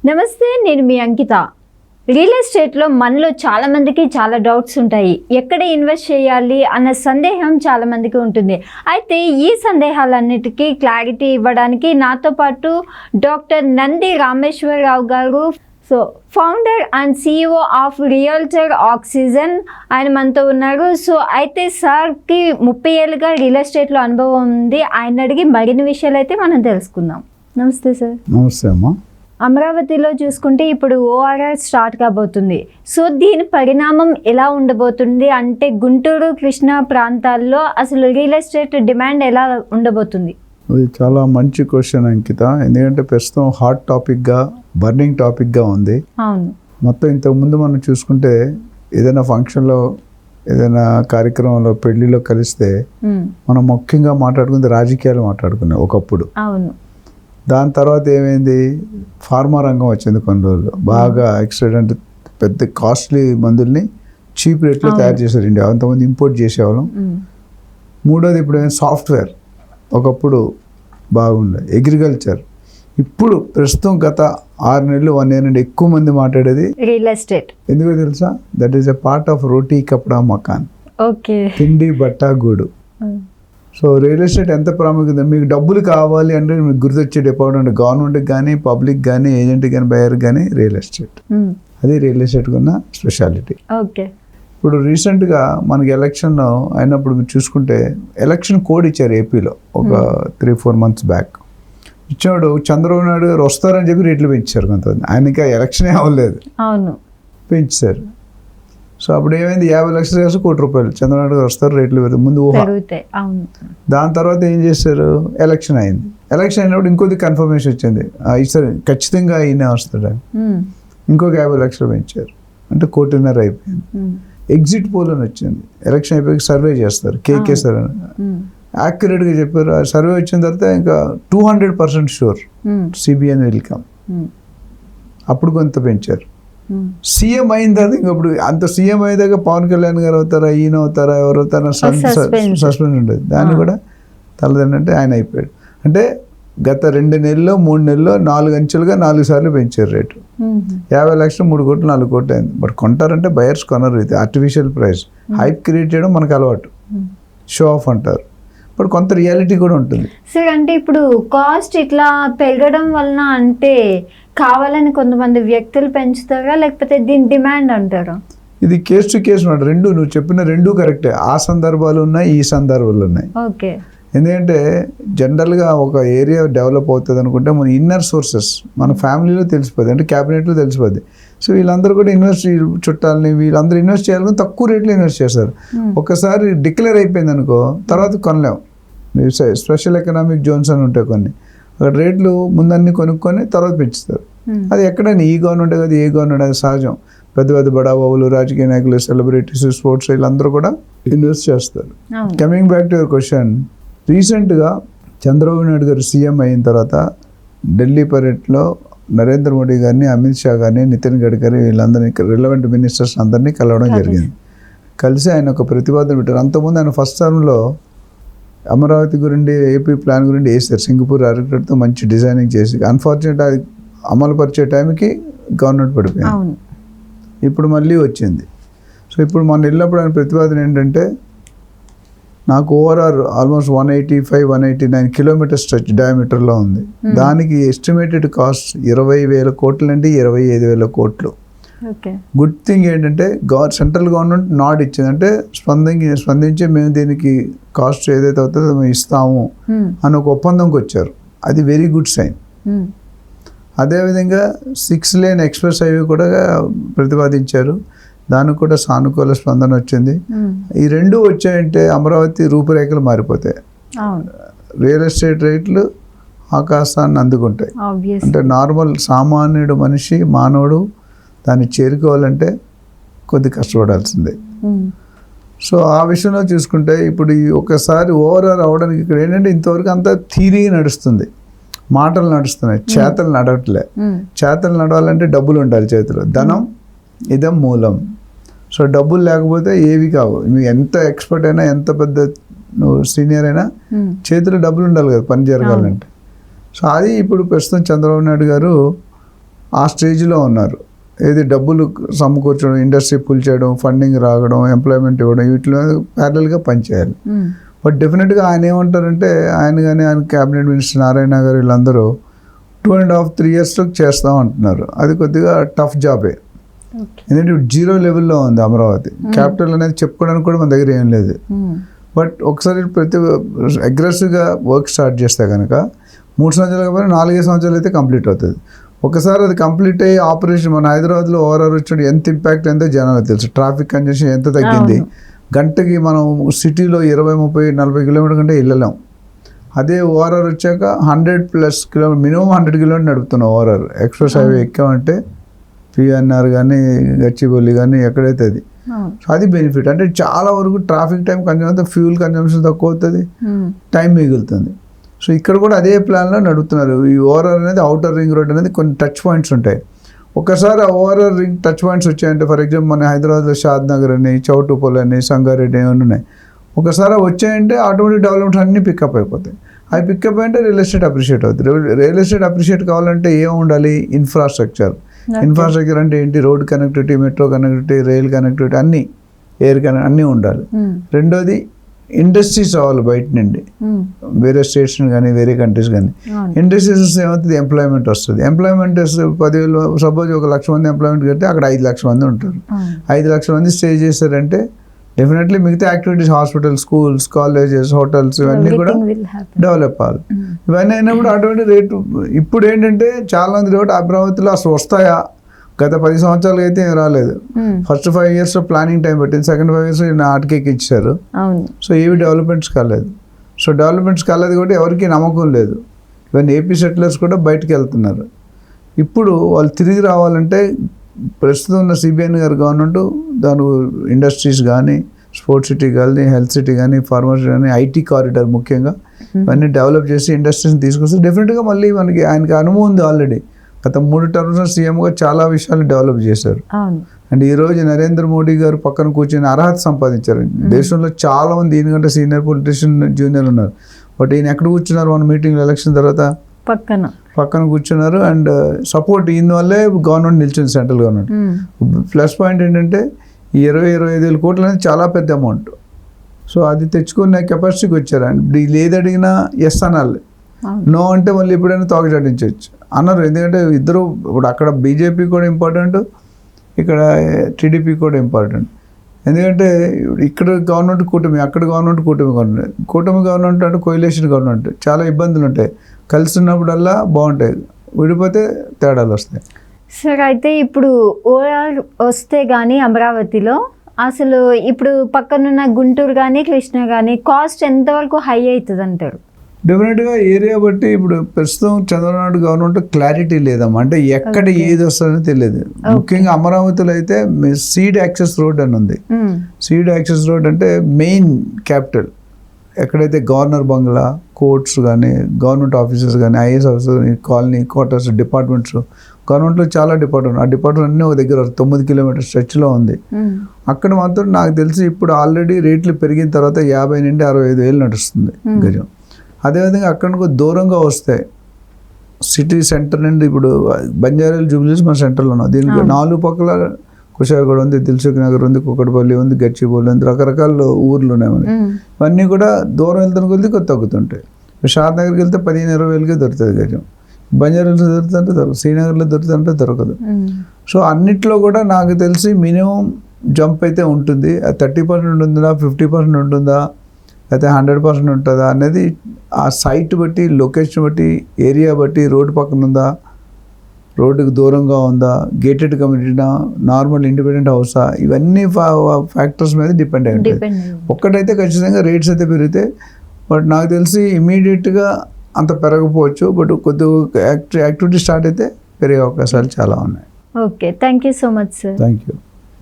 నమస్తే, నేను మీ అంకిత. రియల్ ఎస్టేట్లో మనలో చాలామందికి చాలా డౌట్స్ ఉంటాయి. ఎక్కడ ఇన్వెస్ట్ చేయాలి అన్న సందేహం చాలామందికి ఉంటుంది. అయితే ఈ సందేహాలన్నిటికీ క్లారిటీ ఇవ్వడానికి నాతో పాటు డాక్టర్ నంది రామేశ్వరరావు గారు, founder and CEO of realtor oxygen, ఆయన మనతో ఉన్నారు. అయితే సార్కి 30 ఏళ్ళుగా రియల్ ఎస్టేట్లో అనుభవం ఉంది. ఆయన అడిగి మరిన్ని విషయాలు అయితే మనం తెలుసుకుందాం. నమస్తే సార్. నమస్తే అమ్మా. అమరావతిలో చూసుకుంటే ఇప్పుడు ORR స్టార్ట్ కాబోతుంది. దీని పరిణామం ఎలా ఉండబోతుంది అంటే గుంటూరు, కృష్ణా ప్రాంతాల్లో అసలు రియల్ ఎస్టేట్ డిమాండ్ ఎలా ఉండబోతుంది? అది చాలా మంచి క్వశ్చన్ అంకిత. ఎందుకంటే ప్రస్తుతం హాట్ టాపిక్గా, బర్నింగ్ టాపిక్గా ఉంది. అవును. మొత్తం ఇంతకుముందు మనం చూసుకుంటే ఏదైనా ఫంక్షన్లో, ఏదైనా కార్యక్రమంలో, పెళ్లిలో కలిస్తే మనం ముఖ్యంగా మాట్లాడుకుంది రాజకీయాలు మాట్లాడుకున్నాం ఒకప్పుడు. అవును. దాని తర్వాత ఏమైంది, ఫార్మా రంగం వచ్చింది. కొన్ని రోజులు బాగా ఎక్సలెంట్ పెద్ద కాస్ట్లీ మందుల్ని చీప్ రేట్లో తయారు చేశారు ఇండియా. అంతమంది ఇంపోర్ట్ చేసేవాళ్ళం. మూడోది ఇప్పుడు సాఫ్ట్వేర్ ఒకప్పుడు బాగుండే, అగ్రికల్చర్. ఇప్పుడు ప్రస్తుతం గత 6 నెలలు 1 year నుండి ఎక్కువ మంది మాట్లాడేది రియల్ ఎస్టేట్. ఎందుకో తెలుసా? That is a part of roti kapda makaan. Okay. తిండి బట్ట గూడు. సో రియల్ ఎస్టేట్ ఎంత ప్రాముఖ్యత, మీకు డబ్బులు కావాలి అంటే మీకు గుర్తొచ్చే డిపార్ట్మెంట్ గవర్నమెంట్కి కానీ, పబ్లిక్ కానీ, ఏజెంట్కి కానీ, బయర్ కానీ రియల్ ఎస్టేట్. అది రియల్ ఎస్టేట్కి ఉన్న స్పెషాలిటీ. ఓకే. ఇప్పుడు రీసెంట్గా మనకి ఎలక్షన్ అయినప్పుడు మీరు చూసుకుంటే ఎలక్షన్ కోడ్ ఇచ్చారు ఏపీలో ఒక 3-4 months బ్యాక్. ఇచ్చాడు చంద్రబాబు నాయుడు గారు వస్తారని చెప్పి రేట్లు పెంచారు. కొంతమంది ఆయనకి ఎలక్షనే అవ్వలేదు, అవును, పెంచారు. సో అప్పుడు ఏమైంది, 50 లక్షలు వేసి ₹1 కోటి చంద్రబాబు గారు వస్తారు, రేట్లు ముందు ఊహ. దాని తర్వాత ఏం చేశారు, ఎలక్షన్ అయింది. ఎలక్షన్ అయినప్పుడు ఇంకొద్ది కన్ఫర్మేషన్ వచ్చింది, ఈసారి ఖచ్చితంగా ఈయన వస్తాడని. ఇంకొక 50 లక్షలు పెంచారు, అంటే ₹1.5 కోటి అయిపోయింది. ఎగ్జిట్ పోల్ అని వచ్చింది, ఎలక్షన్ అయిపోయి సర్వే చేస్తారు, కేకే సార్ అని యాక్యురేట్గా చెప్పారు. ఆ సర్వే వచ్చిన తర్వాత ఇంకా 200% షూర్ CBN విల్ కమ్. అప్పుడు కొంత పెంచారు. సీఎం అయిన తర్వాత ఇంకప్పుడు అంత సీఎం అయ్యేదాకా పవన్ కళ్యాణ్ గారు అవుతారా, ఈయన అవుతారా, ఎవరు అవుతారా సస్పెన్స్ ఉండేది. దాన్ని కూడా తలదంటే ఆయన అయిపోయాడు. అంటే గత 2 నెలల్లో 3 నెలల్లో 4 అంచెలుగా 4 సార్లు పెంచారు రేటు. 50 లక్షలు 3 కోట్లు 4 కోట్లు అయింది. బట్ కొంటారంటే బయర్స్ కొనరు. ఇది ఆర్టిఫిషియల్ ప్రైస్, హైప్ క్రియేట్ చేయడం మనకు అలవాటు, షో ఆఫ్ అంటారు. బట్ కొంత రియాలిటీ కూడా ఉంటుంది సార్. అంటే ఇప్పుడు కాస్ట్ ఇట్లా పెరగడం వలన అంటే కావాలని కొంతమంది వ్యక్తులు పెంచుతారా, లేకపోతే దీని డిమాండ్ అంటారా? ఇది కేస్ టు కేస్ మాట. రెండు నువ్వు చెప్పిన 2 కరెక్టే. ఆ సందర్భాలు ఉన్నాయి, ఈ సందర్భాలు ఉన్నాయి. ఓకే. ఎందుకంటే జనరల్గా ఒక ఏరియా డెవలప్ అవుతుంది అనుకుంటే మన ఇన్నర్ సోర్సెస్ మన ఫ్యామిలీలో తెలిసిపోద్ది, అంటే క్యాబినెట్లో తెలిసిపోద్ది. సో వీళ్ళందరూ కూడా ఇన్వెస్ట్, చుట్టాలని వీళ్ళందరూ ఇన్వెస్ట్ చేయాలని తక్కువ రేట్లో ఇన్వెస్ట్ చేస్తారు. ఒకసారి డిక్లేర్ అయిపోయింది అనుకో, తర్వాత కొనలేం. స్పెషల్ ఎకనామిక్ జోన్స్ అని ఉంటాయి కొన్ని, అక్కడ రేట్లు ముందన్నీ కొనుక్కొని తర్వాత పెంచుతారు. అది ఎక్కడైనా ఈ గవర్నమెంట్ కాదు, ఏ గవర్నమెంట్, అది సహజం. పెద్ద పెద్ద బడాబాబులు, రాజకీయ నాయకులు, సెలబ్రిటీస్, స్పోర్ట్స్ వీళ్ళందరూ కూడా ఇన్వెస్ట్ చేస్తారు. Coming back to your question, రీసెంట్గా చంద్రబాబు నాయుడు గారు సీఎం అయిన తర్వాత ఢిల్లీ పర్యటనలో నరేంద్ర మోడీ గారిని, అమిత్ షా గారిని, నితిన్ గడ్కరీ వీళ్ళందరినీ, రిలవెంట్ మినిస్టర్స్ అందరినీ కలవడం జరిగింది. కలిసి ఆయన ఒక ప్రతిపాదన పెట్టారు. అంతకుముందు ఆయన ఫస్ట్ టర్మ్లో అమరావతి గురించి, ఏపీ ప్లాన్ గురించి వేసారు. సింగపూర్ ఆర్కిటెక్ట్తో మంచి డిజైనింగ్ చేసి, అన్ఫార్చునేట్ అది అమలు పరిచే టైంకి గవర్నమెంట్ పడిపోయింది. ఇప్పుడు మళ్ళీ వచ్చింది. సో ఇప్పుడు మనం వెళ్ళినప్పుడు ఆయన ప్రతిపాదన ఏంటంటే, నాకు ఓవరాల్ ఆల్మోస్ట్ 185-189 కిలోమీటర్ స్ట్రెచ్ డయామీటర్లో ఉంది. దానికి ఎస్టిమేటెడ్ కాస్ట్ 20,000 కోట్లు అంటే 25,000 కోట్లు. గుడ్ థింగ్ ఏంటంటే సెంట్రల్ గవర్నమెంట్ నాడ్ ఇచ్చింది, అంటే స్పందించి మేము దీనికి కాస్ట్ ఏదైతే అవుతుందో మేము ఇస్తాము అని ఒక ఒప్పందంకి వచ్చారు. అది వెరీ గుడ్ సైన్. అదేవిధంగా 6 lane ఎక్స్ప్రెస్ హైవే కూడా ప్రతిపాదించారు. దానికి కూడా సానుకూల స్పందన వచ్చింది. ఈ 2 వచ్చాయంటే అమరావతి రూపురేఖలు మారిపోతాయి. రియల్ ఎస్టేట్ రేట్లు ఆకాశాన్ని అందుకుంటాయి. అంటే నార్మల్ సామాన్యుడు మనిషి, మానవుడు దాన్ని చేరుకోవాలంటే కొద్ది కష్టపడాల్సిందే. సో ఆ విషయంలో చూసుకుంటే ఇప్పుడు ఈ ఒకసారి ఓవరాల్ అవ్వడానికి ఇక్కడ ఏంటంటే ఇంతవరకు అంతా థియరీ నడుస్తుంది, మాటలు నడుస్తున్నాయి, చేతలు నడవట్లే. చేతలు నడవాలంటే డబ్బులు ఉండాలి చేతిలో, ధనం ఇదం మూలం. సో డబ్బులు లేకపోతే ఏవి కావు. నువ్వు ఎంత ఎక్స్పర్ట్ అయినా, ఎంత పెద్ద నువ్వు సీనియర్ అయినా చేతిలో డబ్బులు ఉండాలి కదా పని జరగాలంటే. సో అది ఇప్పుడు ప్రస్తుతం చంద్రబాబు నాయుడు గారు ఆ స్టేజ్లో ఉన్నారు. ఏది డబ్బులు సమకూర్చడం, ఇండస్ట్రీ పుల్ చేయడం, ఫండింగ్ రావడం, ఎంప్లాయ్మెంట్ ఇవ్వడం, వీటిలో ప్యారల్గా పనిచేయాలి. బట్ డెఫినెట్గా ఆయన ఏమంటారంటే, ఆయన కానీ ఆయన క్యాబినెట్ మినిస్టర్ నారాయణ గారు వీళ్ళందరూ 2.5-3 yearsలో చేస్తాం అంటున్నారు. అది కొద్దిగా టఫ్ జాబే. ఎందుకంటే జీరో లెవెల్లో ఉంది అమరావతి. క్యాపిటల్ అనేది చెప్పుకోవడానికి కూడా మన దగ్గర ఏం లేదు. బట్ ఒకసారి ప్రతి అగ్రెసివ్గా వర్క్ స్టార్ట్ చేస్తే కనుక 3 సంవత్సరాలు కాకపోతే 4-5 సంవత్సరాలు అయితే కంప్లీట్ అవుతుంది. ఒకసారి అది కంప్లీట్ అయ్యి ఆపరేషన్ మన హైదరాబాద్లో ఓవరాల్ వచ్చినట్టు ఎంత ఇంపాక్ట్ ఎంతో జనాలకు తెలుసు. ట్రాఫిక్ కంజెషన్ ఎంత తగ్గింది. గంటకి మనం సిటీలో 20-30-40 కిలోమీటర్ కంటే వెళ్ళలేం. అదే ఓఆర్ఆర్ వచ్చాక 100+ కిలోమీటర్, మినిమం 100 కిలోమీటర్ నడుపుతున్నాం. ఓఆర్ఆర్ ఎక్స్ప్రెస్ హైవే ఎక్కామంటే పిఎన్ఆర్ కానీ గచ్చిబౌలి కానీ ఎక్కడైతే అది, అది బెనిఫిట్. అంటే చాలా వరకు traffic time consume, fuel consumption తక్కువ అవుతుంది, టైం మిగులుతుంది. సో ఇక్కడ కూడా అదే ప్లాన్లో నడుపుతున్నారు. ఈ ఓఆర్ఆర్ అనేది అవుటర్ రింగ్ రోడ్ అనేది కొన్ని టచ్ పాయింట్స్ ఉంటాయి. ఒకసారి ఆ ఓఆర్ఆర్ రింగ్ టచ్ పాయింట్స్ వచ్చాయంటే, ఫర్ ఎగ్జాంపుల్ మన హైదరాబాద్లో షాద్ నగర్ అని, చౌటుపల్ అని, సంగారెడ్డి అని ఉన్నాయి. ఒకసారి వచ్చాయంటే ఆటోమేటిక్ డెవలప్మెంట్స్ అన్నీ పికప్ అయిపోతాయి. అవి పికప్ అంటే రియల్ ఎస్టేట్ అప్రిషియేట్ అవుతుంది. రియల్ ఎస్టేట్ అప్రిషియేట్ కావాలంటే ఏం ఉండాలి? ఇన్ఫ్రాస్ట్రక్చర్. ఇన్ఫ్రాస్ట్రక్చర్ అంటే ఏంటి? Road connectivity, metro connectivity, rail connectivity, అన్నీ, ఎయిర్ కనెక్ట్ అన్నీ ఉండాలి. రెండోది ఇండస్ట్రీస్ రావాలి బయట నుండి, వేరే స్టేట్స్ కానీ వేరే కంట్రీస్ కానీ. ఇండస్ట్రీస్ వస్తే ఏమవుతుంది? ఎంప్లాయ్మెంట్ వస్తుంది. ఎంప్లాయ్మెంట్ 10,000, సపోజ్ 1,00,000 మంది ఎంప్లాయ్మెంట్ కడితే అక్కడ 5 లక్షల మంది ఉంటారు. 5 లక్షల మంది స్టే చేశారంటే డెఫినెట్లీ మిగతా activities, hospitals, schools, colleges, hotels ఇవన్నీ కూడా డెవలప్ అవ్వాలి. ఇవన్నీ అయినప్పుడు అటువంటి రేటు. ఇప్పుడు ఏంటంటే చాలా మంది రేటు అమరావతిలో అసలు వస్తాయా? గత 10 సంవత్సరాలు అయితే ఏం రాలేదు. ఫస్ట్ 5 years ప్లానింగ్ టైం పెట్టింది, సెకండ్ 5 years నాటికేకి ఇచ్చారు. సో ఏవి డెవలప్మెంట్స్ కాలేదు. సో డెవలప్మెంట్స్ కాలేదు కాబట్టి ఎవరికి నమ్మకం లేదు. ఇవన్నీ ఏపీ సెటిలర్స్ కూడా బయటకు వెళ్తున్నారు. ఇప్పుడు వాళ్ళు తిరిగి రావాలంటే ప్రస్తుతం ఉన్న సిబిఎన్ గారు గవర్నమెంట్ దాని ఇండస్ట్రీస్ కానీ, స్పోర్ట్స్ సిటీ కానీ, హెల్త్ సిటీ కానీ, ఫార్మసీ కానీ, ఐటీ కారిడార్ ముఖ్యంగా ఇవన్నీ డెవలప్ చేసి ఇండస్ట్రీస్ని తీసుకొస్తే డెఫినెట్గా మళ్ళీ మనకి ఆయనకి అనుభవం ఉంది. ఆల్రెడీ గత 3 terms సీఎంగా చాలా విషయాలు డెవలప్ చేశారు. అండ్ ఈరోజు నరేంద్ర మోడీ గారు పక్కన కూర్చొని అర్హత సంపాదించారు. దేశంలో చాలా మంది దీనికంటే సీనియర్ పొలిటీషియన్, జూనియర్ ఉన్నారు. బట్ ఈయన ఎక్కడ కూర్చున్నారు? మన మీటింగ్ ఎలక్షన్ తర్వాత పక్కన కూర్చున్నారు. అండ్ సపోర్ట్ ఈయన వల్లే గవర్నమెంట్ నిలిచింది, సెంట్రల్ గవర్నమెంట్. ప్లస్ పాయింట్ ఏంటంటే ఈ 20-25 కోట్లు అనేది చాలా పెద్ద అమౌంట్. సో అది తెచ్చుకున్న కెపాసిటీకి వచ్చారు. అండ్ వీళ్ళు ఏది అడిగినా ఎస్ అనాలి, నో అంటే మళ్ళీ ఎప్పుడైనా తోకచాటించవచ్చు అన్నారు. ఎందుకంటే ఇద్దరు ఇప్పుడు అక్కడ బీజేపీ కూడా ఇంపార్టెంట్, ఇక్కడ టీడీపీ కూడా ఇంపార్టెంట్. ఎందుకంటే ఇక్కడ గవర్నమెంట్ కూటమి, అక్కడ గవర్నమెంట్ కూటమి గవర్నమెంట్ అంటే కోయిలేషన్ గవర్నమెంట్. చాలా ఇబ్బందులు ఉంటాయి. కలిసి ఉన్నప్పుడల్లా బాగుంటాయి, విడిపోతే తేడాలు వస్తాయి. సార్ అయితే ఇప్పుడు ఓఆర్ వస్తే కానీ అమరావతిలో అసలు ఇప్పుడు పక్కనున్న గుంటూరు కానీ, కృష్ణా కానీ కాస్ట్ ఎంతవరకు హై అవుతుంది అంటారు? డెఫినెట్గా ఏరియా బట్టి. ఇప్పుడు ప్రస్తుతం చంద్రబాబు గవర్నమెంట్ క్లారిటీ లేదమ్మా, అంటే ఎక్కడ ఏది వస్తుందో తెలియదు. ముఖ్యంగా అమరావతిలో అయితే సీడ్ యాక్సెస్ రోడ్ అని ఉంది. సీడ్ యాక్సెస్ రోడ్ అంటే మెయిన్ క్యాపిటల్, ఎక్కడైతే గవర్నర్ బంగ్లా, కోర్ట్స్ కానీ, గవర్నమెంట్ ఆఫీసెస్ కానీ, IAS officers, colony, quarters, departments, గవర్నమెంట్లో చాలా డిపార్ట్మెంట్, ఆ డిపార్ట్మెంట్ అన్నీ ఒక దగ్గర 9 kilometers స్ట్రెచ్లో ఉంది. అక్కడ మాత్రం నాకు తెలిసి ఇప్పుడు ఆల్రెడీ రేట్లు పెరిగిన తర్వాత 50 నుండి 65 వేలు నడుస్తుంది గజం. అదేవిధంగా అక్కడికి దూరంగా వస్తాయి సిటీ సెంటర్ నుండి. ఇప్పుడు బంజారాలు, జూబ్లీస్ మన సెంటర్లో ఉన్నాం. దీనికి 4 పక్కల కుషాగూడ ఉంది, దిల్సుఖ్ నగర్ ఉంది, కుక్కడపల్లి ఉంది, గచ్చిబౌలి ఉంది, రకరకాల ఊర్లు ఉన్నాయి మనకి. ఇవన్నీ కూడా దూరం వెళ్తున్న కొద్ది కొద్ది తగ్గుతుంటాయి. షాద్ నగర్కి వెళ్తే 15-20 వేలకే దొరుకుతుంది గజం. బంజారాలో దొరుకుతుంటే దొరకదు, శ్రీనగర్లో దొరుకుతుంటే దొరకదు. సో అన్నిట్లో కూడా నాకు తెలిసి మినిమం జంప్ అయితే ఉంటుంది. 30% ఉంటుందా, 50% ఉంటుందా, అయితే 100% ఉంటుందా అనేది ఆ సైట్ బట్టి, లొకేషన్ బట్టి, ఏరియా బట్టి, రోడ్డు పక్కన ఉందా, రోడ్డుకి దూరంగా ఉందా, గేటెడ్ కమ్యూనిటీనా, నార్మల్ ఇండిపెండెంట్ హౌసా, ఇవన్నీ ఫ్యాక్టర్స్ మీద డిపెండ్ అయి ఉంటుంది. ఒక్కటైతే ఖచ్చితంగా రేట్స్ అయితే పెరిగితే, బట్ నాకు తెలిసి ఇమీడియట్గా అంత పెరగకపోవచ్చు. బట్ కొద్దిగా యాక్టివిటీ స్టార్ట్ అయితే పెరిగే అవకాశాలు చాలా ఉన్నాయి. Okay, thank you so much sir. Thank you.